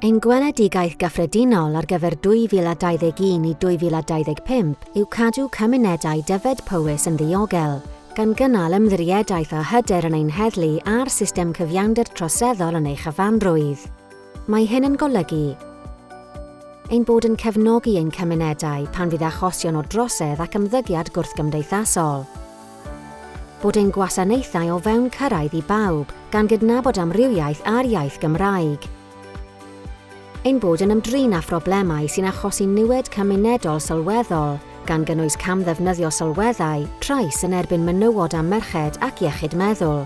Ein gweledigaeth gyffredinol ar gyfer 2021 i 2025 yw cadw cymunedau Dyfed-Powys yn ddiogel, gan gynnal ymddiriedaeth a hyder yn ein heddlu a'r system cyfiawnder troseddol yn ei chyfanrwydd. Mae hyn yn golygu ein bod yn cefnogi ein cymunedau pan fydd achosion o drosedd ac ymddygiad gwrthgymdeithasol. Bod ein gwasanaethau o fewn cyrraedd i bawb gan gydnabod amrywiaeth a'r iaith Gymraeg. Ein bod yn ymdrin â phroblemau sy'n achosi niwed cymunedol sylweddol gan gynnwys camddefnyddio sylweddau, trais yn erbyn menywod a merched ac iechyd meddwl.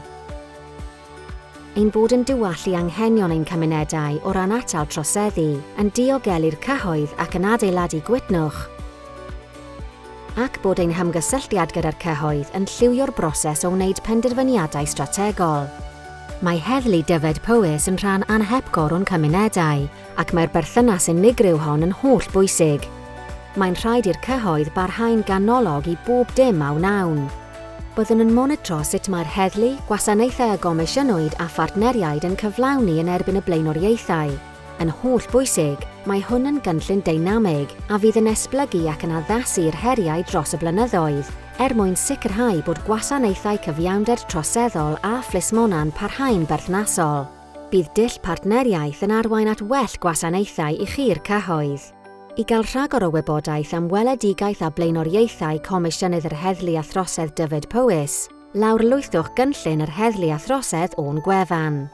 Ein bod yn diwallu anghenion ein cymunedau o ran atal troseddu, yn diogelu'r cyhoedd ac yn adeiladu gwydnwch, ac bod ein hymgysylltiad gyda'r cyhoedd yn lliwio'r broses o wneud penderfyniadau strategol. Mae heddlu Dyfed-Powys yn rhan anhepgor o'n cymunedau, ac mae'r berthynas unigryw hon yn holl bwysig. Mae'n rhaid i'r cyhoedd barhau'n ganolog i bob dim a wnawn. Byddwn yn monitro sut mae'r heddlu, gwasanaethau a gomisiynwyd a phartneriaid yn cyflawni yn erbyn y blaenoriaethau. Yn holl bwysig, mae hwn yn gynllun dynamig a fydd yn esblygu ac yn addasu'r heriau dros y blynyddoedd, mwyn sicrhau bod gwasanaethau cyfiawnder troseddol a phlismona'n parhau'n berthnasol. Bydd dull partneriaeth yn arwain at well gwasanaethau i chi'r cyhoedd. I gael rhagor o wybodaeth am weledigaeth a blaenoriaethau Comisiynydd Heddlu a Throsedd Dyfed-Powys, lawrlwythwch gynllun yr heddlu a throsedd o'n gwefan.